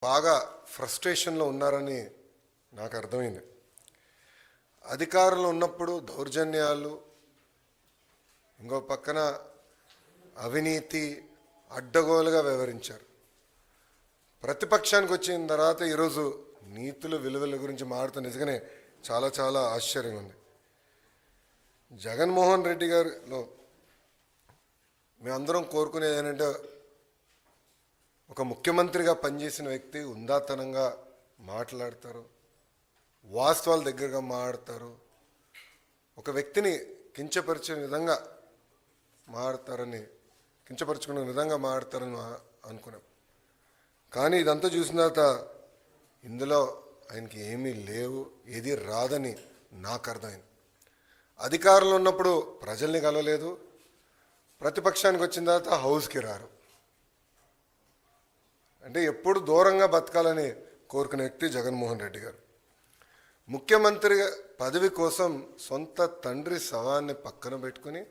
బాగా ఫ్రస్ట్రేషన్లో ఉన్నారని నాకు అర్థమైంది. అధికారంలో ఉన్నప్పుడు దౌర్జన్యాలు, ఇంకో పక్కన అవినీతి అడ్డగోలుగా వ్యవహరించారు. ప్రతిపక్షానికి వచ్చిన తర్వాత ఈరోజు నీతులు విలువల గురించి మాట్లాడుతూ నిజంగానే చాలా చాలా ఆశ్చర్యంగా ఉంది. జగన్మోహన్ రెడ్డి గారిలో మేమందరం కోరుకునేది ఏంటంటే, ఒక ముఖ్యమంత్రిగా పనిచేసిన వ్యక్తి ఉందాతనంగా మాట్లాడతారు, వాస్తవాల దగ్గరగా మాట్లాడతారు, ఒక వ్యక్తిని కించపరిచే విధంగా మాట్లాడతారని కించపరుచుకునే విధంగా మాట్లాడతారని అనుకున్నాం. కానీ ఇదంతా చూసిన తర్వాత ఇందులో ఆయనకి ఏమీ లేవు, ఏది రాదని నాకు అర్థమైంది. అధికారంలో ఉన్నప్పుడు ప్రజల్ని కలవలేదు, ప్రతిపక్షానికి వచ్చిన తర్వాత హౌస్కి రారు. అంటే ఎప్పుడు దూరంగా బతకాలని కోరుకునే వ్యక్తి జగన్మోహన్ రెడ్డి గారు. ముఖ్యమంత్రి పదవి కోసం సొంత తండ్రి శవాన్ని పక్కన పెట్టుకుని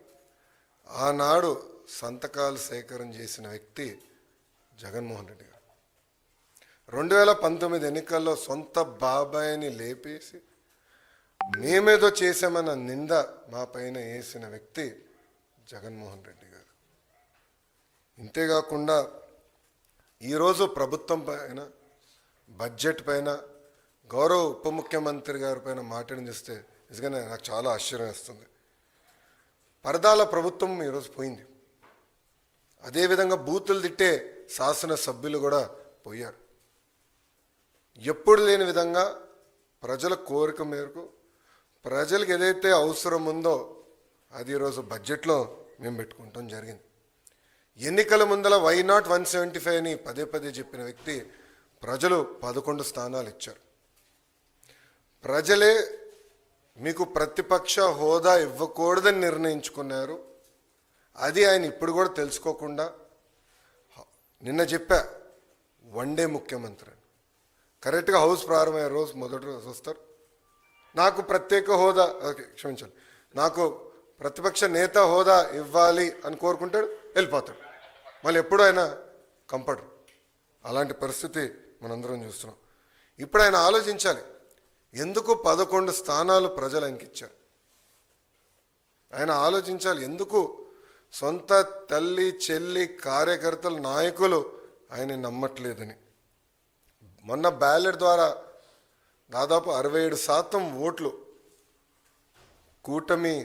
ఆనాడు సంతకాలు సేకరణ చేసిన వ్యక్తి జగన్మోహన్ రెడ్డి గారు. 2019 ఎన్నికల్లో సొంత బాబాయిని లేపేసి మేమేదో చేశామన్న నింద మా పైన వేసిన వ్యక్తి జగన్మోహన్ రెడ్డి గారు. ఇంతేకాకుండా ఈరోజు ప్రభుత్వం పైన, బడ్జెట్ పైన, గౌరవ ఉప ముఖ్యమంత్రి గారి పైన మాట్లాడిస్తే నిజంగానే నాకు చాలా ఆశ్చర్యం వేస్తుంది. పరదాల ప్రభుత్వం ఈరోజు పోయింది. అదేవిధంగా బూతులు తిట్టే శాసనసభ్యులు కూడా పోయారు. ఎప్పుడు లేని విధంగా ప్రజల కోరిక మేరకు ప్రజలకు ఏదైతే అవసరం ఉందో అది ఈరోజు బడ్జెట్లో మేము పెట్టుకుంటాం జరిగింది. ఎన్నికల ముందల వై నాట్ 175 అని పదే పదే చెప్పిన వ్యక్తి ప్రజలు 11 స్థానాలు ఇచ్చారు. ప్రజలే మీకు ప్రతిపక్ష హోదా ఇవ్వకూడదని నిర్ణయించుకున్నారు. అది ఆయన ఇప్పుడు కూడా తెలుసుకోకుండా నిన్న చెప్పా, వన్డే ముఖ్యమంత్రి అని. కరెక్ట్గా హౌస్ ప్రారంభమయ్యే రోజు మొదటి రోజు వస్తారు, నాకు ప్రత్యేక హోదా, క్షమించాలి, నాకు ప్రతిపక్ష నేత హోదా ఇవ్వాలి అని కోరుకుంటాడు, వెళ్ళిపోతాడు. మళ్ళీ ఎప్పుడు ఆయన కంపడరు. అలాంటి పరిస్థితి మనందరం చూస్తున్నాం. ఇప్పుడు ఆయన ఆలోచించాలి, ఎందుకు 11 స్థానాలు ప్రజలు ఆయనకి ఇచ్చారు. ఆయన ఆలోచించాలి, ఎందుకు సొంత తల్లి, చెల్లి, కార్యకర్తలు, నాయకులు ఆయన నమ్మట్లేదని. మొన్న బ్యాలెట్ ద్వారా దాదాపు 67% ఓట్లు కూటమి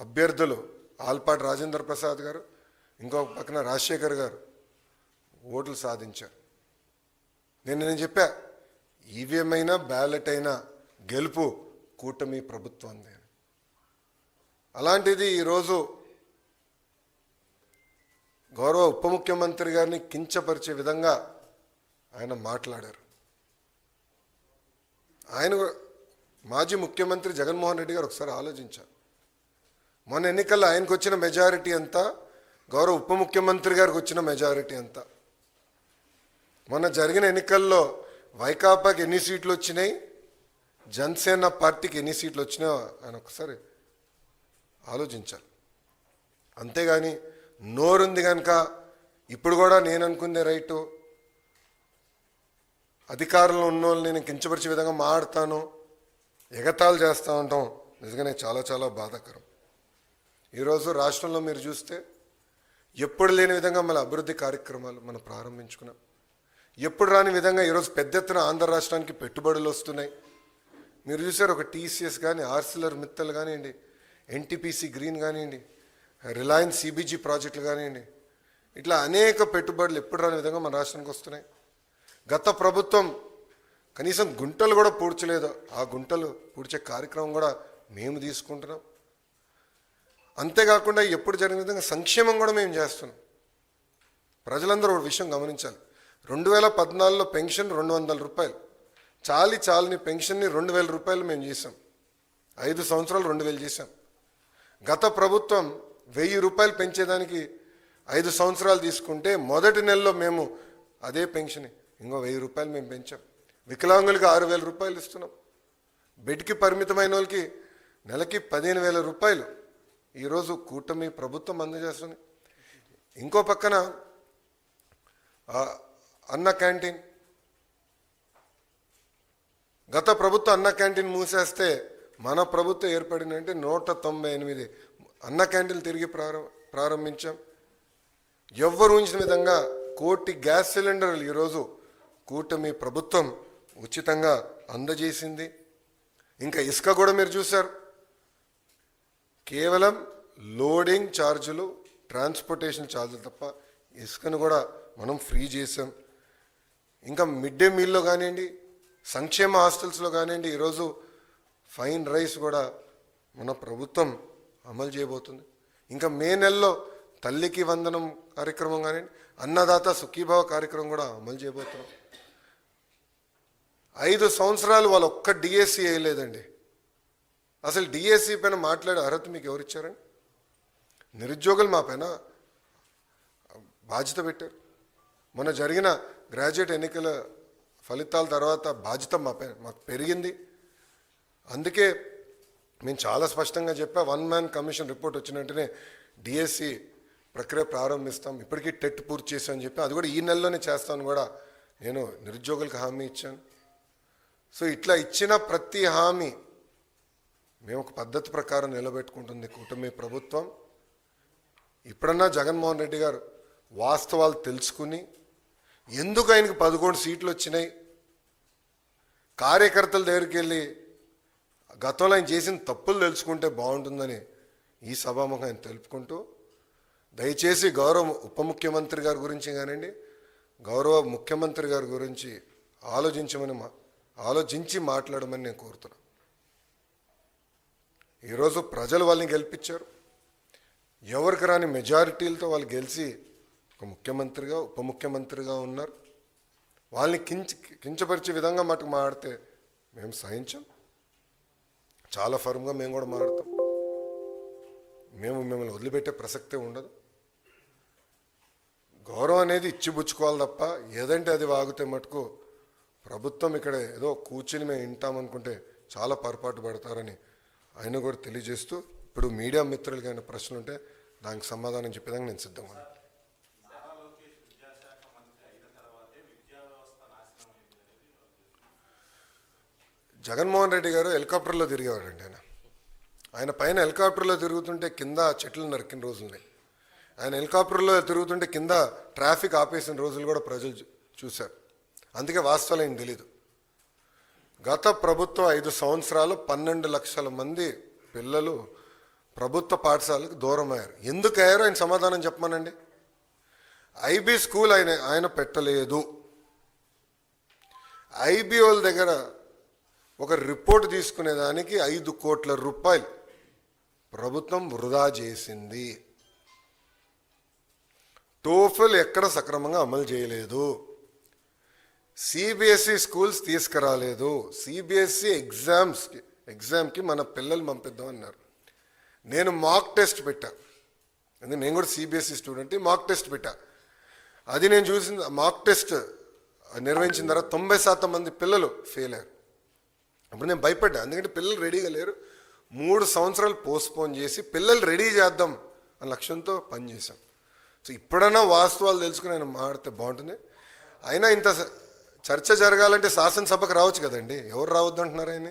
అభ్యర్థులు ఆల్పాటి రాజేంద్ర ప్రసాద్ గారు, ఇంకో పక్కన రాజశేఖర్ గారు ఓట్లు సాధించారు. నేను చెప్పా, ఈవీఎం అయినా బ్యాలెట్ అయినా గెలుపు కూటమి ప్రభుత్వంది. అలాంటిది ఈరోజు గౌరవ ఉప ముఖ్యమంత్రి గారిని కించపరిచే విధంగా ఆయన మాట్లాడారు. ఆయన మాజీ ముఖ్యమంత్రి జగన్మోహన్ రెడ్డి గారు ఒకసారి ఆలోచించారు. మొన్న ఎన్నికల్లో ఆయనకు వచ్చిన మెజారిటీ ఎంత, గౌరవ ఉప ముఖ్యమంత్రి గారికి వచ్చిన మెజారిటీ ఎంత? మొన్న జరిగిన ఎన్నికల్లో వైకాపాకి ఎన్ని సీట్లు వచ్చినాయి, జనసేన పార్టీకి ఎన్ని సీట్లు వచ్చినాయో ఆయన ఒకసారి ఆలోచించాలి. అంతేగాని నోరుంది కనుక ఇప్పుడు కూడా నేను అనుకుందే రైటు, అధికారంలో ఉన్న వాళ్ళు నేను కించపరిచే విధంగా మాట్లాడతాను, ఎగతాళి చేస్తూ ఉంటాం, నిజంగానే చాలా చాలా బాధాకరం. ఈరోజు రాష్ట్రంలో మీరు చూస్తే ఎప్పుడు లేని విధంగా మన అభివృద్ధి కార్యక్రమాలు మనం ప్రారంభించుకున్నాం. ఎప్పుడు రాని విధంగా ఈరోజు పెద్ద ఎత్తున ఆంధ్ర రాష్ట్రానికి పెట్టుబడులు వస్తున్నాయి. మీరు చూసారు, ఒక టీసీఎస్ కానీ, ఆర్సిలర్ మిత్తల్ కానివ్వండి, ఎన్టీపీసీ గ్రీన్ కానివ్వండి, రిలయన్స్ సిబిజీ ప్రాజెక్టులు కానివ్వండి, ఇట్లా అనేక పెట్టుబడులు ఎప్పుడు రాని విధంగా మన రాష్ట్రానికి వస్తున్నాయి. గత ప్రభుత్వం కనీసం గుంటలు కూడా పూడ్చలేదు, ఆ గుంటలు పూడ్చే కార్యక్రమం కూడా మేము తీసుకుంటున్నాం. అంతేకాకుండా ఎప్పుడు జరిగిన విధంగా సంక్షేమం కూడా మేము చేస్తున్నాం. ప్రజలందరూ ఒక విషయం గమనించాలి, 2014లో పెన్షన్ 200 రూపాయలు, చాలని పెన్షన్ని 2000 రూపాయలు మేము చేసాం. 5 సంవత్సరాలు 2000 చేసాం. గత ప్రభుత్వం 1000 రూపాయలు పెంచేదానికి 5 సంవత్సరాలు తీసుకుంటే మొదటి నెలలో మేము అదే పెన్షన్ ఇంకో 1000 రూపాయలు మేము పెంచాం. వికలాంగులకి 6000 రూపాయలు ఇస్తున్నాం. బెడ్కి పరిమితమైన వాళ్ళకి నెలకి 15,000 రూపాయలు ఈరోజు కూటమి ప్రభుత్వం అందజేస్తుంది. ఇంకో పక్కన అన్న క్యాంటీన్ గత ప్రభుత్వం అన్న క్యాంటీన్ మూసేస్తే మన ప్రభుత్వం ఏర్పడిందంటే 198 అన్న క్యాంటీన్లు తిరిగి ప్రారంభించాం. ఎవ్వరు ఊహించిన విధంగా 1 కోటి గ్యాస్ సిలిండర్లు ఈరోజు కూటమి ప్రభుత్వం ఉచితంగా అందజేసింది. ఇంకా ఇసుక కూడా మీరు చూశారు, కేవలం లోడింగ్ ఛార్జీలు, ట్రాన్స్పోర్టేషన్ ఛార్జీలు తప్ప ఇసుకను కూడా మనం ఫ్రీ చేసాం. ఇంకా మిడ్ డే మీల్లో కానివ్వండి, సంక్షేమ హాస్టల్స్లో కానివ్వండి, ఈరోజు ఫైన్ రైస్ కూడా మన ప్రభుత్వం అమలు చేయబోతుంది. ఇంకా మే నెలలో తల్లికి వందనం కార్యక్రమం కానివ్వండి, అన్నదాత సుఖీభావ కార్యక్రమం కూడా అమలు చేయబోతున్నాం. 5 సంవత్సరాలు వాళ్ళు ఒక్క డిఎస్సి వేయలేదండి. అసలు డిఎస్సి పైన మాట్లాడే అర్హత మీకు ఎవరిచ్చారండి? నిరుద్యోగులు మా పైన బాధ్యత పెట్టారు. మొన్న జరిగిన గ్రాడ్యుయేట్ ఎన్నికల ఫలితాల తర్వాత బాధ్యత మాకు పెరిగింది. అందుకే మేము చాలా స్పష్టంగా చెప్పా, 1 మ్యాన్ కమిషన్ రిపోర్ట్ వచ్చిన వెంటనే డిఎస్సి ప్రక్రియ ప్రారంభిస్తాం. ఇప్పటికీ టెట్ పూర్తి చేశామని చెప్పి, అది కూడా ఈ నెలలోనే చేస్తాను కూడా నేను నిరుద్యోగులకు హామీ ఇచ్చాను. సో ఇట్లా ఇచ్చిన ప్రతి హామీ మేము ఒక పద్ధతి ప్రకారం నిలబెట్టుకుంటుంది కూటమి ప్రభుత్వం. ఇప్పుడన్నా జగన్మోహన్ రెడ్డి గారు వాస్తవాలు తెలుసుకుని, ఎందుకు ఆయనకు 11 సీట్లు వచ్చినాయి, కార్యకర్తల దగ్గరికి వెళ్ళి గతంలో ఆయన చేసిన తప్పులు తెలుసుకుంటే బాగుంటుందని ఈ సభాముఖం ఆయన తెలుపుకుంటూ, దయచేసి గౌరవ ఉప ముఖ్యమంత్రి గారి గురించి కానివ్వండి, గౌరవ ముఖ్యమంత్రి గారి గురించి ఆలోచించి మాట్లాడమని నేను కోరుతున్నాను. ఈరోజు ప్రజలు వాళ్ళని గెలిపించారు. ఎవరికి రాని మెజారిటీలతో వాళ్ళు గెలిచి ఒక ముఖ్యమంత్రిగా ఉప ముఖ్యమంత్రిగా ఉన్నారు. వాళ్ళని కించపరిచే విధంగా మటుకు మాట్లాడితే మేము సహించాం. చాలా ఫర్మ్గా మేము కూడా మాట్లాడతాం. మిమ్మల్ని వదిలిపెట్టే ప్రసక్తే ఉండదు. గౌరవం అనేది ఇచ్చిపుచ్చుకోవాలి తప్ప ఏదంటే అది వాగితే మటుకు ప్రభుత్వం ఇక్కడ ఏదో కూర్చుని మేము వింటామనుకుంటే చాలా పొరపాటు పడతారని ఆయన కూడా తెలియజేస్తూ, ఇప్పుడు మీడియా మిత్రులకి అయిన ప్రశ్నలు ఉంటే దానికి సమాధానం చెప్పేదానికి నేను సిద్ధంగా ఉన్నాను. జగన్మోహన్ రెడ్డి గారు హెలికాప్టర్లో తిరిగేవాడండి. ఆయన పైన హెలికాప్టర్లో తిరుగుతుంటే కింద చెట్లు నరికిన రోజులున్నాయి. ఆయన హెలికాప్టర్లో తిరుగుతుంటే కింద ట్రాఫిక్ ఆపేసిన రోజులు కూడా ప్రజలు చూశారు. అందుకే వాస్తవాలు ఆయన తెలీదు. గత ప్రభుత్వం 5 సంవత్సరాలు 12 లక్షల మంది పిల్లలు ప్రభుత్వ పాఠశాలకు దూరం అయ్యారు. ఎందుకు అయ్యారో ఆయన సమాధానం చెప్పమనండి. ఐబీ స్కూల్ ఆయన పెట్టలేదు. ఐబీ వాళ్ళ దగ్గర ఒక రిపోర్ట్ తీసుకునేదానికి 5 కోట్ల రూపాయలు ప్రభుత్వం వృధా చేసింది. టోఫెల్ ఎక్కడ సక్రమంగా అమలు చేయలేదు. సిబిఎస్ఈ స్కూల్స్ తీసుకురాలేదు. సిబిఎస్ఈ ఎగ్జామ్కి మన పిల్లలు పంపిద్దామన్నారు. నేను మాక్ టెస్ట్ పెట్టా, ఎందుకంటే నేను కూడా సిబిఎస్ఈ స్టూడెంట్. మాక్ టెస్ట్ పెట్టా. అది నేను చూసిన మాక్ టెస్ట్ నిర్వహించిన తర్వాత 90% మంది పిల్లలు ఫెయిల్ అయ్యారు. అప్పుడు నేను భయపడ్డా, ఎందుకంటే పిల్లలు రెడీగా లేరు. 3 సంవత్సరాలు పోస్ట్పోన్ చేసి పిల్లలు రెడీ చేద్దాం అనే లక్ష్యంతో పనిచేశాం. సో ఇప్పుడన్నా వాస్తవాలు తెలుసుకుని ఆయన మాడితే బాగుంటుంది. అయినా ఇంత చర్చ జరగాలంటే శాసనసభకు రావచ్చు కదండి, ఎవరు రావద్దు అంటున్నారు ఆయన?